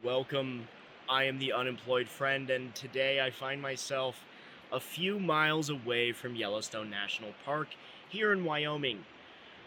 Welcome. I am the unemployed friend, and today I find myself a few miles away from Yellowstone National Park here in Wyoming,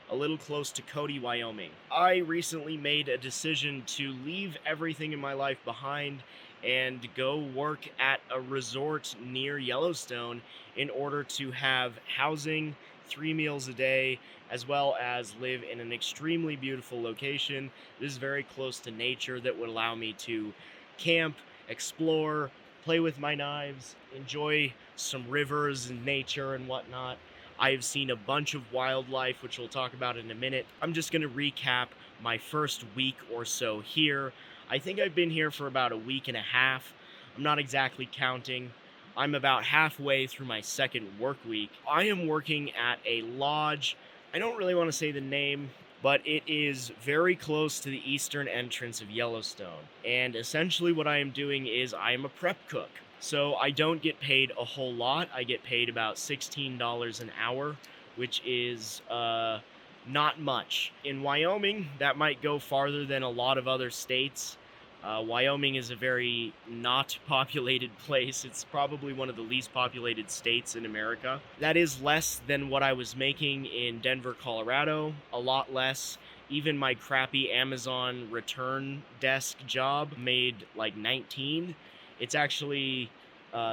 a little close to Cody, Wyoming. I recently made a decision to leave everything in my life behind and go work at a resort near Yellowstone in order to have housing, 3 meals a day, as well as live in an extremely beautiful location. This is very close to nature that would allow me to camp, explore, play with my knives, enjoy some rivers and nature and whatnot. I've seen a bunch of wildlife, which we'll talk about in a minute. I'm just going to recap my first week or so here. I think I've been here for about a week and a half. I'm not exactly counting. I'm about halfway through my second work week. I am working at a lodge. I don't really want to say the name, but it is very close to the eastern entrance of Yellowstone. And essentially, what I am doing is I am a prep cook. So I don't get paid a whole lot. I get paid about $16 an hour, which is not much. In Wyoming, that might go farther than a lot of other states. Wyoming is a very not populated place. It's probably one of the least populated states in America. That is less than what I was making in Denver, Colorado, a lot less. Even my crappy Amazon return desk job made like 19. It's actually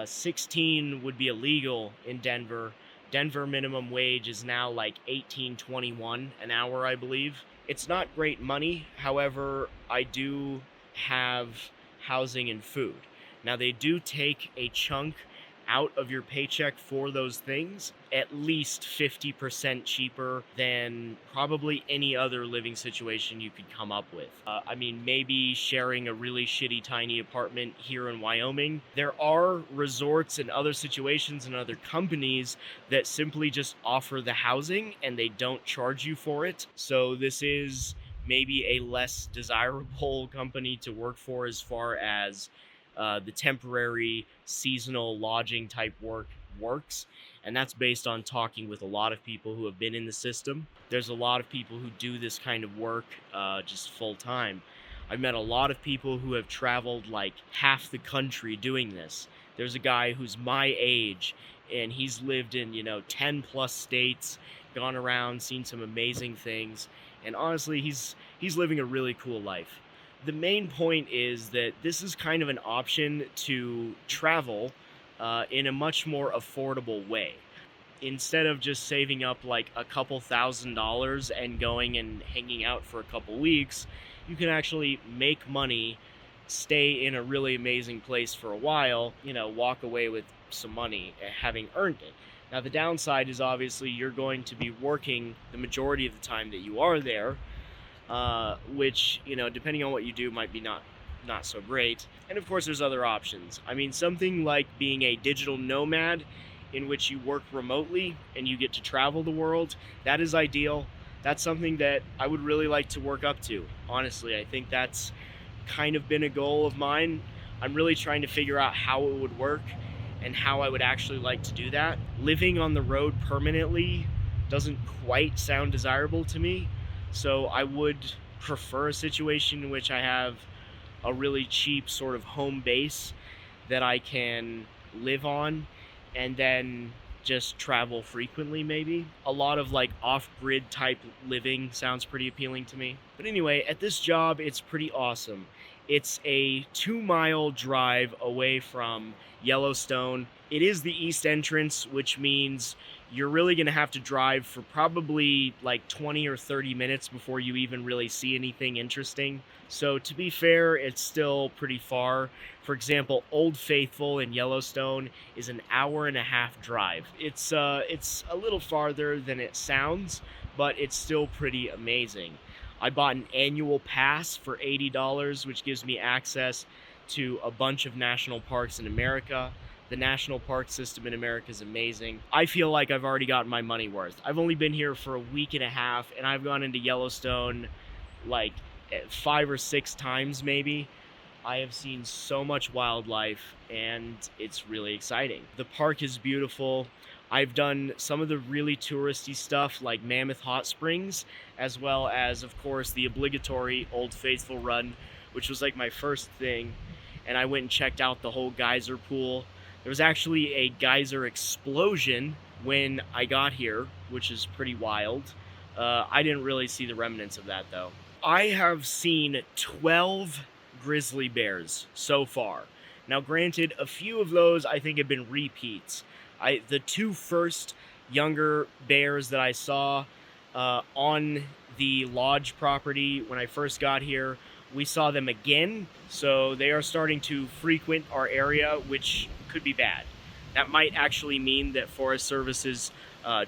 16 would be illegal in Denver. Denver minimum wage is now like 18.21 an hour, I believe. It's not great money. However, I do have housing and food. Now, they do take a chunk out of your paycheck for those things, at least 50% cheaper than probably any other living situation you could come up with. Maybe sharing a really shitty tiny apartment here in Wyoming. There are resorts and other situations and other companies that simply just offer the housing and they don't charge you for it. So this is maybe a less desirable company to work for as far as the temporary seasonal lodging type work works. And that's based on talking with a lot of people who have been in the system. There's a lot of people who do this kind of work just full time. I've met a lot of people who have traveled like half the country doing this. There's a guy who's my age and he's lived in 10 plus states, gone around, seen some amazing things, and honestly he's living a really cool life. The main point is that this is kind of an option to travel in a much more affordable way. Instead of just saving up like a couple $1,000s and going and hanging out for a couple weeks, you can actually make money, stay in a really amazing place for a while, walk away with some money having earned it. Now, the downside is obviously you're going to be working the majority of the time that you are there, which, depending on what you do, might be not so great. And of course, there's other options. Something like being a digital nomad in which you work remotely and you get to travel the world, that is ideal. That's something that I would really like to work up to. Honestly, I think that's kind of been a goal of mine. I'm really trying to figure out how it would work and how I would actually like to do that. Living on the road permanently doesn't quite sound desirable to me. So I would prefer a situation in which I have a really cheap sort of home base that I can live on and then just travel frequently maybe. A lot of like off-grid type living sounds pretty appealing to me. But anyway, at this job, it's pretty awesome. It's a 2-mile drive away from Yellowstone. It is the east entrance, which means you're really going to have to drive for probably like 20 or 30 minutes before you even really see anything interesting. So to be fair, it's still pretty far. For example, Old Faithful in Yellowstone is an hour-and-a-half drive. It's a little farther than it sounds, but it's still pretty amazing. I bought an annual pass for $80, which gives me access to a bunch of national parks in America. The national park system in America is amazing. I feel like I've already gotten my money worth. I've only been here for a week and a half, and I've gone into Yellowstone like 5 or 6 times maybe. I have seen so much wildlife, and it's really exciting. The park is beautiful. I've done some of the really touristy stuff like Mammoth Hot Springs, as well as, of course, the obligatory Old Faithful run, which was like my first thing. And I went and checked out the whole geyser pool. There was actually a geyser explosion when I got here, which is pretty wild. I didn't really see the remnants of that though. I have seen 12 grizzly bears so far. Now, granted, a few of those I think have been repeats. The two first younger bears that I saw on the lodge property when I first got here, we saw them again. So they are starting to frequent our area, which could be bad. That might actually mean that Forest Services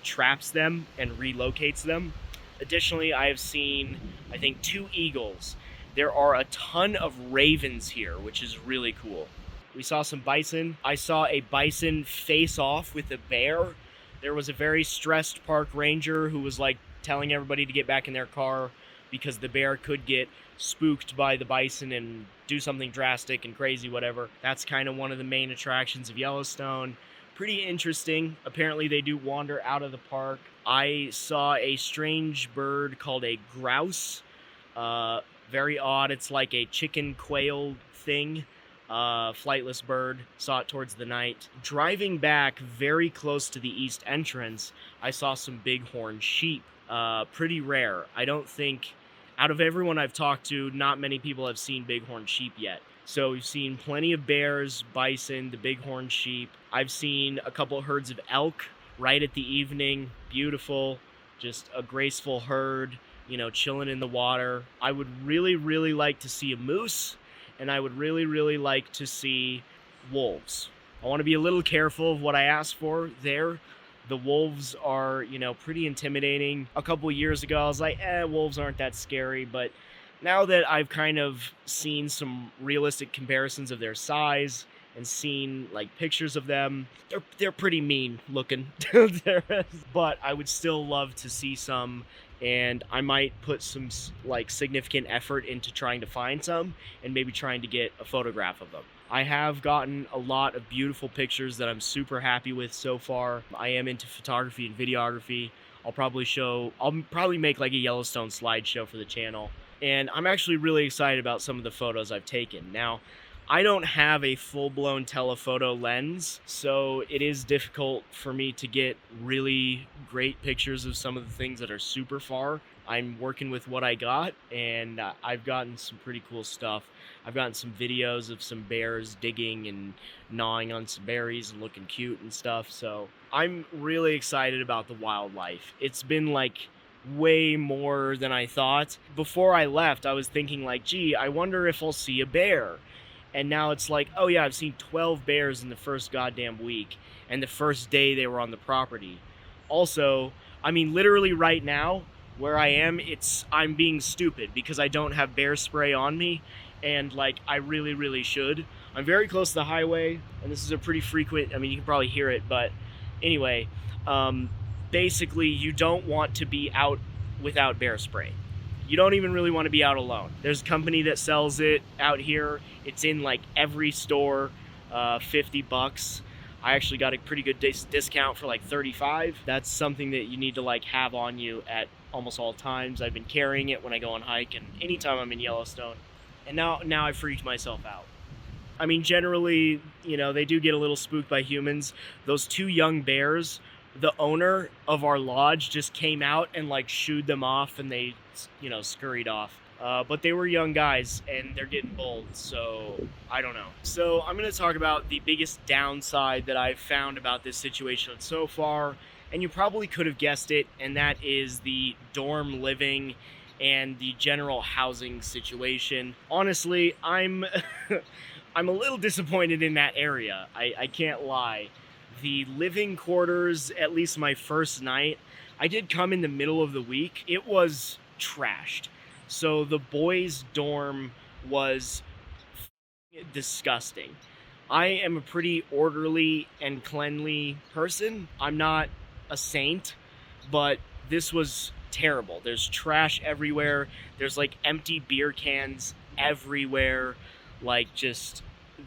traps them and relocates them. Additionally, I have seen, I think, 2 eagles. There are a ton of ravens here, which is really cool. We saw some bison. I saw a bison face off with a bear. There was a very stressed park ranger who was like telling everybody to get back in their car because the bear could get spooked by the bison and do something drastic and crazy, whatever. That's kind of one of the main attractions of Yellowstone. Pretty interesting. Apparently they do wander out of the park. I saw a strange bird called a grouse. Very odd. It's like a chicken quail thing. Flightless bird. Saw it towards the night. Driving back very close to the east entrance, I saw some bighorn sheep. Pretty rare. I don't think, out of everyone I've talked to, not many people have seen bighorn sheep yet. So we've seen plenty of bears, bison, the bighorn sheep. I've seen a couple herds of elk right at the evening. Beautiful. Just a graceful herd, you know, chilling in the water. I would really, really like to see a moose, and I would really, really like to see wolves. I want to be a little careful of what I ask for there. The wolves are, you know, pretty intimidating. A couple years ago, I was like, wolves aren't that scary, but now that I've kind of seen some realistic comparisons of their size and seen like pictures of them, they're pretty mean looking. But I would still love to see some, and I might put some like significant effort into trying to find some and maybe trying to get a photograph of them. I have gotten a lot of beautiful pictures that I'm super happy with so far. I am into photography and videography. I'll probably make like a Yellowstone slideshow for the channel. And I'm actually really excited about some of the photos I've taken. Now, I don't have a full-blown telephoto lens, so it is difficult for me to get really great pictures of some of the things that are super far. I'm working with what I got, and I've gotten some pretty cool stuff. I've gotten some videos of some bears digging and gnawing on some berries and looking cute and stuff, so I'm really excited about the wildlife. It's been like way more than I thought. Before I left, I was thinking like, gee, I wonder if I'll see a bear. And now it's like, oh yeah, I've seen 12 bears in the first goddamn week, and the first day they were on the property. Also, I mean, literally right now, where I am, I'm being stupid because I don't have bear spray on me, and like, I really, really should. I'm very close to the highway, and this is a pretty frequent, I mean, you can probably hear it, but anyway, basically, you don't want to be out without bear spray. You don't even really want to be out alone. There's a company that sells it out here. It's in like every store, $50. I actually got a pretty good discount for like $35. That's something that you need to like have on you at almost all times. I've been carrying it when I go on hike and anytime I'm in Yellowstone. And now I freaked myself out. I mean, generally, you know, they do get a little spooked by humans. Those 2 young bears, the owner of our lodge just came out and like shooed them off, and they, you know, scurried off. But they were young guys and they're getting bold, so I don't know. So I'm going to talk about the biggest downside that I've found about this situation so far, and you probably could have guessed it, and that is the dorm living and the general housing situation. Honestly, I'm I'm a little disappointed in that area. I can't lie. The living quarters, at least my first night, I did come in the middle of the week. It was trashed. So the boys' dorm was disgusting. I am a pretty orderly and cleanly person. I'm not a saint, but this was terrible. There's trash everywhere. There's like empty beer cans everywhere. Like, just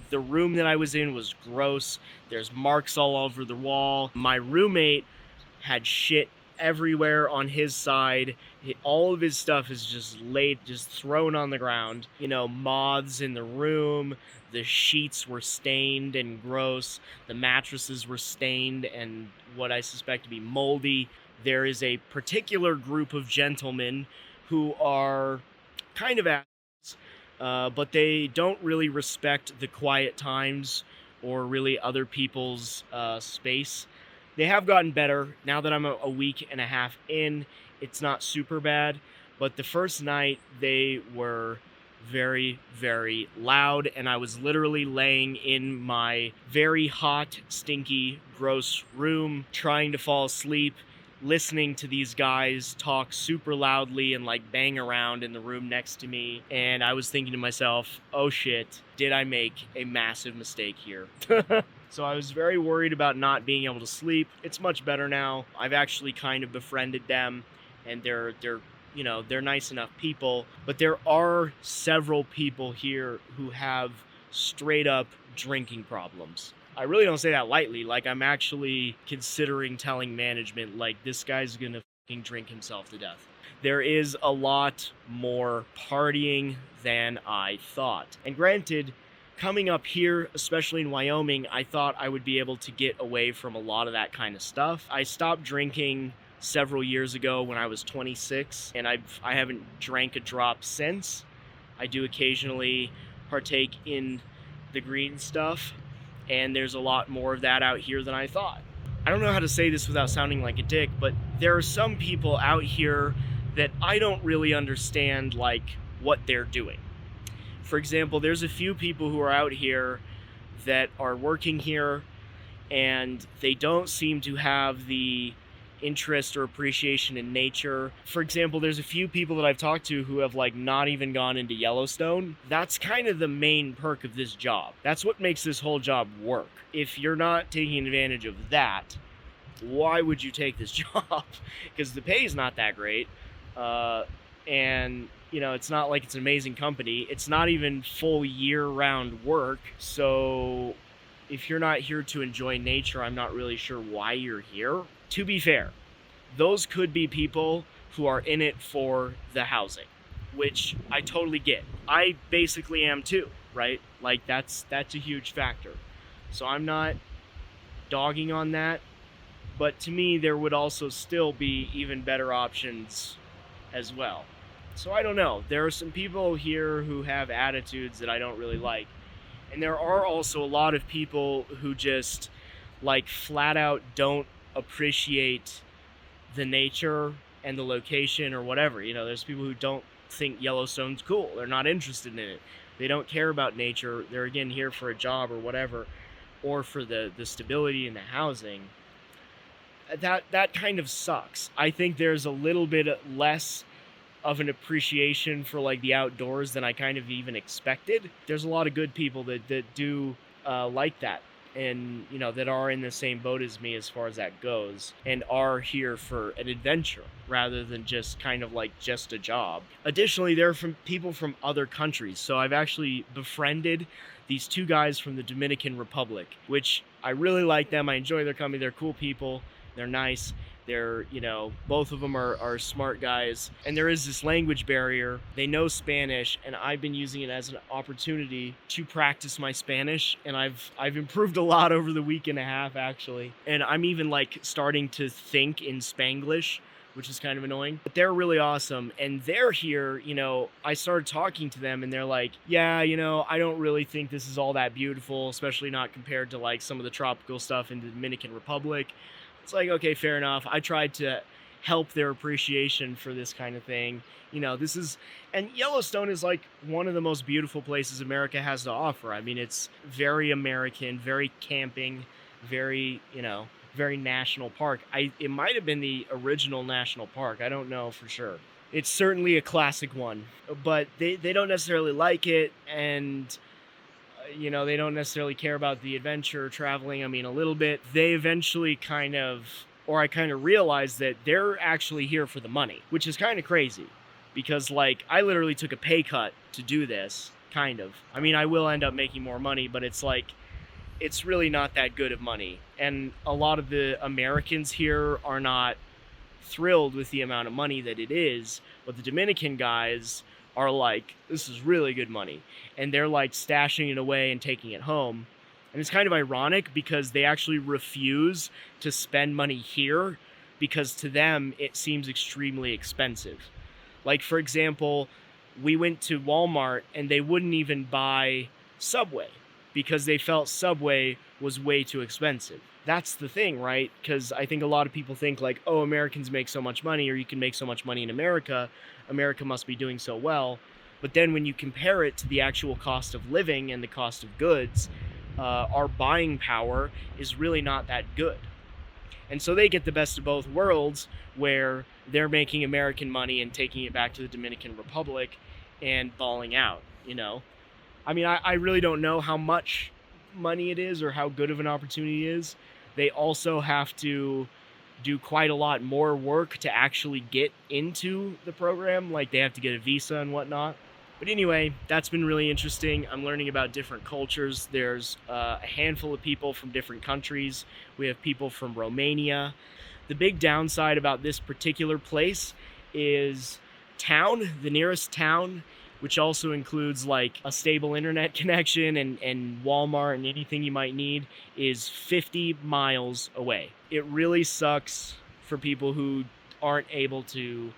the room that I was in was gross. There's marks all over the wall. My roommate had shit everywhere on his side. All of his stuff is just thrown on the ground. You know, moths in the room. The sheets were stained and gross. The mattresses were stained and what I suspect to be moldy. There is a particular group of gentlemen who are kind of assholes, but they don't really respect the quiet times or really other people's space. They have gotten better. Now that I'm a week and a half in, it's not super bad. But the first night, they were very, very loud, and I was literally laying in my very hot, stinky, gross room, trying to fall asleep, listening to these guys talk super loudly and like bang around in the room next to me. And I was thinking to myself, oh shit, did I make a massive mistake here? So I was very worried about not being able to sleep. It's much better now. I've actually kind of befriended them, and they're nice enough people. But there are several people here who have straight up drinking problems. I really don't say that lightly. Like, I'm actually considering telling management, like, this guy's gonna fucking drink himself to death. There is a lot more partying than I thought. And granted, coming up here, especially in Wyoming, I thought I would be able to get away from a lot of that kind of stuff. I stopped drinking several years ago when I was 26, and I haven't drank a drop since. I do occasionally partake in the green stuff, and there's a lot more of that out here than I thought. I don't know how to say this without sounding like a dick, but there are some people out here that I don't really understand, like, what they're doing. For example, there's a few people who are out here that are working here, and they don't seem to have the interest or appreciation in nature. For example, there's a few people that I've talked to who have like not even gone into Yellowstone. That's kind of the main perk of this job. That's what makes this whole job work. If you're not taking advantage of that, why would you take this job? Because the pay is not that great. And you know, it's not like it's an amazing company. It's not even full year-round work. So if you're not here to enjoy nature, I'm not really sure why you're here. To be fair, those could be people who are in it for the housing, which I totally get. I basically am too, right? Like that's a huge factor. So I'm not dogging on that, but to me there would also still be even better options as well. So I don't know. There are some people here who have attitudes that I don't really like. And there are also a lot of people who just like flat out don't appreciate the nature and the location or whatever. You know, there's people who don't think Yellowstone's cool. They're not interested in it. They don't care about nature. They're again here for a job or whatever, or for the stability and the housing. That kind of sucks. I think there's a little bit less of an appreciation for like the outdoors than I kind of even expected. There's a lot of good people that do like that, and you know, that are in the same boat as me as far as that goes, and are here for an adventure rather than just kind of like just a job. Additionally, there are people from other countries. So I've actually befriended these two guys from the Dominican Republic, which I really like them. I enjoy their company. They're cool people. They're nice. They're, you know, both of them are smart guys. And there is this language barrier. They know Spanish, and I've been using it as an opportunity to practice my Spanish. And I've improved a lot over the week and a half, actually. And I'm even like starting to think in Spanglish, which is kind of annoying. But they're really awesome. And they're here, you know, I started talking to them, and they're like, yeah, you know, I don't really think this is all that beautiful, especially not compared to like some of the tropical stuff in the Dominican Republic. It's like, okay, fair enough. I tried to help their appreciation for this kind of thing. You know, and Yellowstone is like one of the most beautiful places America has to offer. I mean, it's very American, very camping, very, you know, very national park. It might have been the original national park. I don't know for sure. It's certainly a classic one, but they don't necessarily like it, and you know, they don't necessarily care about the adventure, traveling, I mean, a little bit. They eventually I kind of realized that they're actually here for the money, which is kind of crazy because, like, I literally took a pay cut to do this, kind of. I mean, I will end up making more money, but it's like, it's really not that good of money. And a lot of the Americans here are not thrilled with the amount of money that it is, but the Dominican guys are like, this is really good money, and they're like stashing it away and taking it home. And it's kind of ironic because they actually refuse to spend money here because to them it seems extremely expensive. Like, for example, we went to Walmart and they wouldn't even buy Subway because they felt Subway was way too expensive. That's the thing, right? Because I think a lot of people think like, oh, Americans make so much money, or you can make so much money in America. America must be doing so well. But then when you compare it to the actual cost of living and the cost of goods, our buying power is really not that good. And so they get the best of both worlds, where they're making American money and taking it back to the Dominican Republic and balling out, you know? I mean, I really don't know how much money it is or how good of an opportunity it is. They also have to do quite a lot more work to actually get into the program. Like, they have to get a visa and whatnot. But anyway, that's been really interesting. I'm learning about different cultures. There's a handful of people from different countries. We have people from Romania. The big downside about this particular place is the nearest town, which also includes like a stable internet connection and Walmart and anything you might need, is 50 miles away. It really sucks for people who aren't able to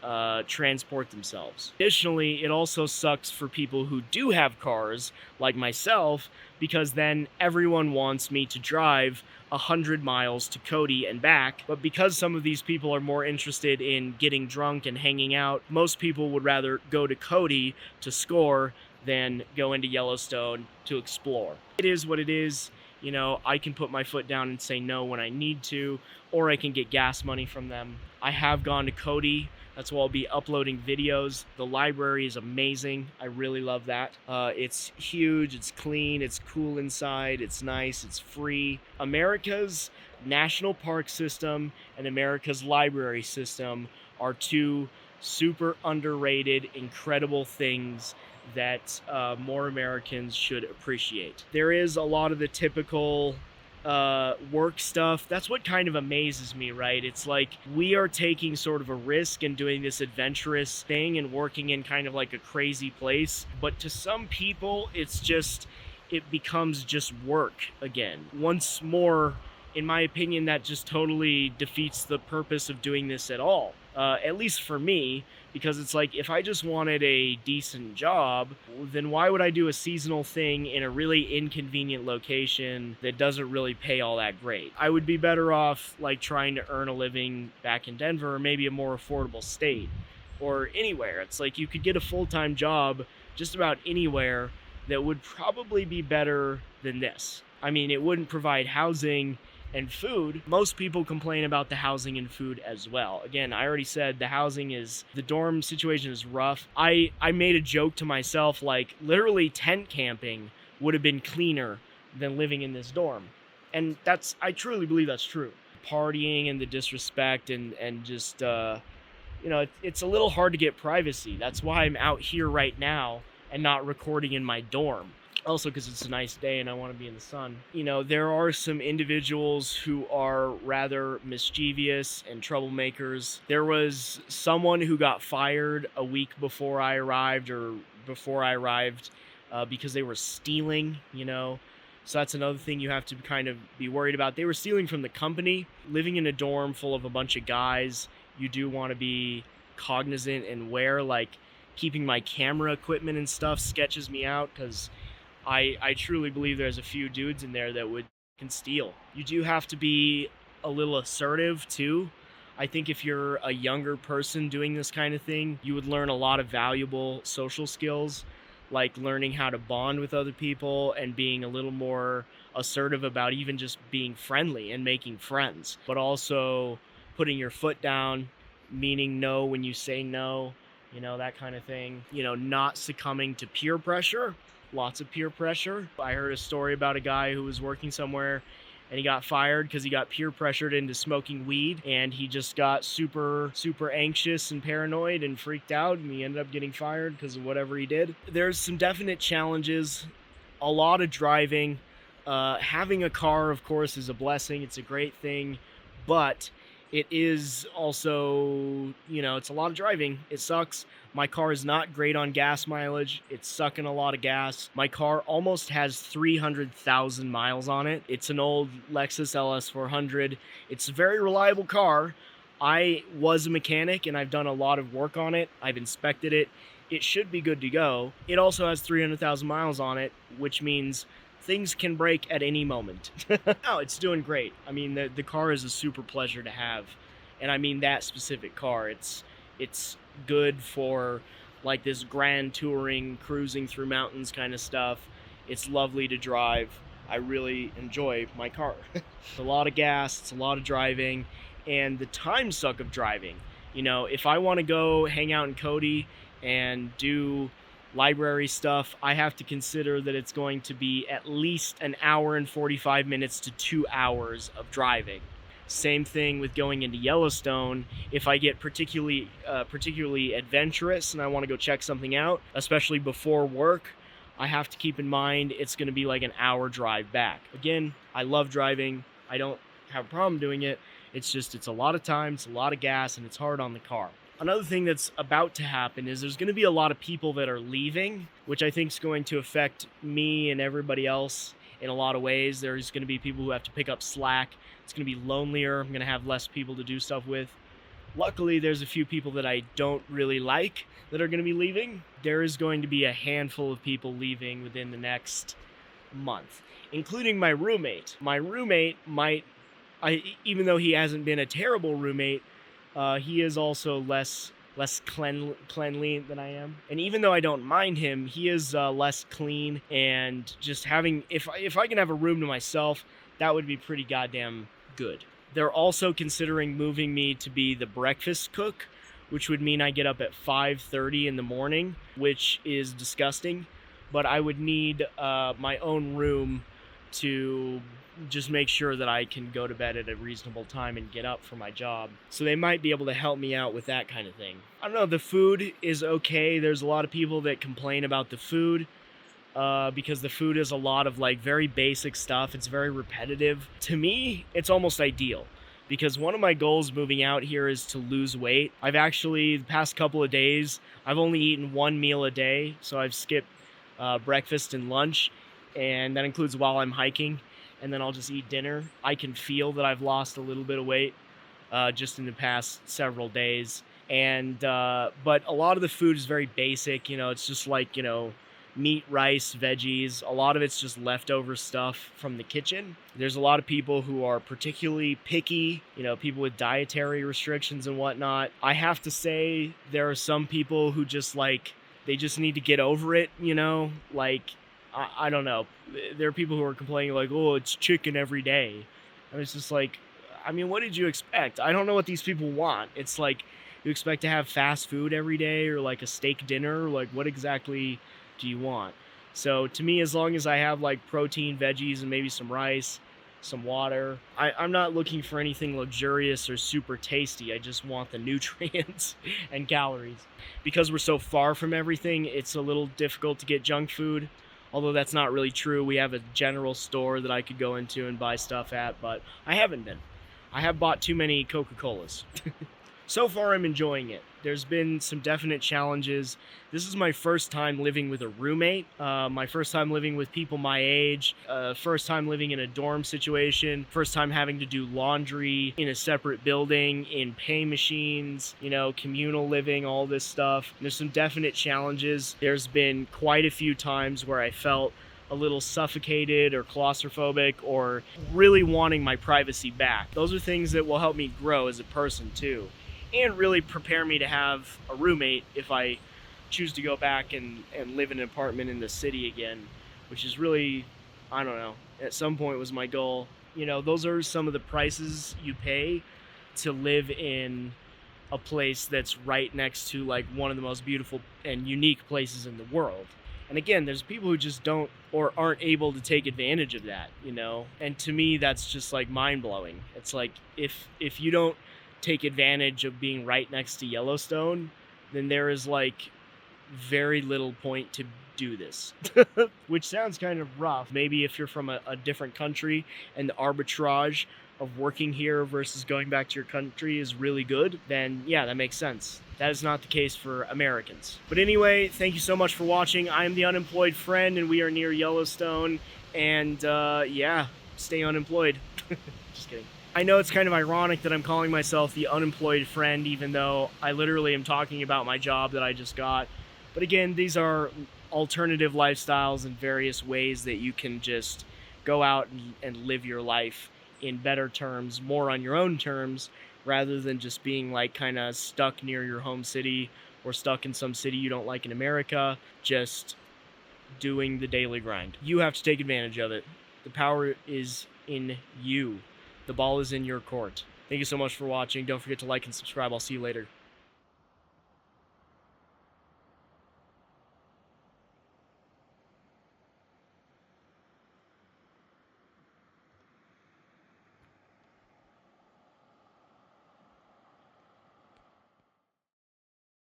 transport themselves. Additionally, it also sucks for people who do have cars, like myself, because then everyone wants me to drive 100 miles to Cody and back. But because some of these people are more interested in getting drunk and hanging out, most people would rather go to Cody to score than go into Yellowstone to explore. It is what it is. You know, I can put my foot down and say no when I need to, or I can get gas money from them. I have gone to Cody. That's why I'll be uploading videos. The library is amazing. I really love that. It's huge, it's clean, it's cool inside, it's nice, it's free. America's national park system and America's library system are two super underrated, incredible things that more Americans should appreciate. There is a lot of the typical work stuff. That's what kind of amazes me, right? It's like we are taking sort of a risk and doing this adventurous thing and working in kind of like a crazy place. But to some people, it becomes just work again. Once more, in my opinion, that just totally defeats the purpose of doing this at all. At least for me, because it's like, if I just wanted a decent job, then why would I do a seasonal thing in a really inconvenient location that doesn't really pay all that great? I would be better off like trying to earn a living back in Denver, or maybe a more affordable state, or anywhere. It's like you could get a full-time job just about anywhere that would probably be better than this. I mean, it wouldn't provide housing and food. Most people complain about the housing and food as well. Again, I already said the dorm situation is rough. I made a joke to myself, like, literally tent camping would have been cleaner than living in this dorm. And I truly believe that's true. Partying and the disrespect and just, it's a little hard to get privacy. That's why I'm out here right now and not recording in my dorm. Also because it's a nice day and I want to be in the sun. You know, there are some individuals who are rather mischievous and troublemakers. There was someone who got fired a week before I arrived, because they were stealing, you know. So that's another thing you have to kind of be worried about. They were stealing from the company. Living in a dorm full of a bunch of guys, you do want to be cognizant and aware. Like, keeping my camera equipment and stuff sketches me out, because I truly believe there's a few dudes in there that can steal. You do have to be a little assertive too. I think if you're a younger person doing this kind of thing, you would learn a lot of valuable social skills, like learning how to bond with other people and being a little more assertive about even just being friendly and making friends, but also putting your foot down, meaning no when you say no, you know, that kind of thing. You know, not succumbing to peer pressure. Lots of peer pressure. I heard a story about a guy who was working somewhere and he got fired because he got peer pressured into smoking weed, and he just got super anxious and paranoid and freaked out, and he ended up getting fired because of whatever he did. There's some definite challenges, a lot of driving. Having a car, of course, is a blessing. It's a great thing, but It is also, it's a lot of driving. It sucks. My car is not great on gas mileage. It's sucking a lot of gas. My car almost has 300,000 miles on it. It's an old Lexus LS400. It's a very reliable car. I was a mechanic and I've done a lot of work on it. I've inspected it. It should be good to go. It also has 300,000 miles on it, which means things can break at any moment. No, it's doing great. I mean, the car is a super pleasure to have. And I mean that specific car. It's good for like this grand touring, cruising through mountains kind of stuff. It's lovely to drive. I really enjoy my car. It's a lot of gas, it's a lot of driving, and the time suck of driving. If I want to go hang out in Cody and do library stuff, I have to consider that it's going to be at least an hour and 45 minutes to 2 hours of driving. Same thing with going into Yellowstone. If I get particularly adventurous and I want to go check something out, especially before work, I have to keep in mind it's going to be like an hour drive back. Again, I love driving. I don't have a problem doing it. It's a lot of time, it's a lot of gas, and it's hard on the car. Another thing that's about to happen is there's going to be a lot of people that are leaving, which I think is going to affect me and everybody else in a lot of ways. There's going to be people who have to pick up slack. It's going to be lonelier. I'm going to have less people to do stuff with. Luckily, there's a few people that I don't really like that are going to be leaving. There is going to be a handful of people leaving within the next month, including my roommate. My roommate even though he hasn't been a terrible roommate, he is also less cleanly than I am. And even though I don't mind him, he is less clean, and just if I can have a room to myself, that would be pretty goddamn good. They're also considering moving me to be the breakfast cook, which would mean I get up at 5:30 in the morning, which is disgusting. But I would need my own room to just make sure that I can go to bed at a reasonable time and get up for my job. So they might be able to help me out with that kind of thing. I don't know, the food is okay. There's a lot of people that complain about the food because the food is a lot of like very basic stuff. It's very repetitive. To me, it's almost ideal because one of my goals moving out here is to lose weight. I've actually, the past couple of days, I've only eaten one meal a day. So I've skipped breakfast and lunch, and that includes while I'm hiking. And then I'll just eat dinner. I can feel that I've lost a little bit of weight just in the past several days. And but a lot of the food is very basic. It's just like, meat, rice, veggies. A lot of it's just leftover stuff from the kitchen. There's a lot of people who are particularly picky, people with dietary restrictions and whatnot. I have to say there are some people who just they just need to get over it, I don't know. There are people who are complaining like, oh, it's chicken every day. And it's just like, I mean, what did you expect? I don't know what these people want. It's like, you expect to have fast food every day or like a steak dinner? Like, what exactly do you want? So to me, as long as I have like protein, veggies, and maybe some rice, some water, I'm not looking for anything luxurious or super tasty. I just want the nutrients and calories. Because we're so far from everything, it's a little difficult to get junk food. Although that's not really true. We have a general store that I could go into and buy stuff at, but I haven't been. I have bought too many Coca-Colas. So far, I'm enjoying it. There's been some definite challenges. This is my first time living with a roommate, my first time living with people my age, first time living in a dorm situation, first time having to do laundry in a separate building, in pay machines, communal living, all this stuff. There's some definite challenges. There's been quite a few times where I felt a little suffocated or claustrophobic or really wanting my privacy back. Those are things that will help me grow as a person too, and really prepare me to have a roommate if I choose to go back and live in an apartment in the city again, which is really, I don't know, at some point was my goal. Those are some of the prices you pay to live in a place that's right next to like one of the most beautiful and unique places in the world. And again, there's people who just don't or aren't able to take advantage of that, And to me, that's just like mind-blowing. It's like if you don't take advantage of being right next to Yellowstone, then there is like very little point to do this. Which sounds kind of rough. Maybe if you're from a different country and the arbitrage of working here versus going back to your country is really good, then yeah, that makes sense. That is not the case for Americans. But anyway, thank you so much for watching. I am the unemployed friend, and we are near Yellowstone. And yeah, stay unemployed. Just kidding. I know it's kind of ironic that I'm calling myself the unemployed friend, even though I literally am talking about my job that I just got. But again, these are alternative lifestyles and various ways that you can just go out and live your life in better terms, more on your own terms, rather than just being like kind of stuck near your home city or stuck in some city you don't like in America, just doing the daily grind. You have to take advantage of it. The power is in you. The ball is in your court. Thank you so much for watching. Don't forget to like and subscribe. I'll see you later.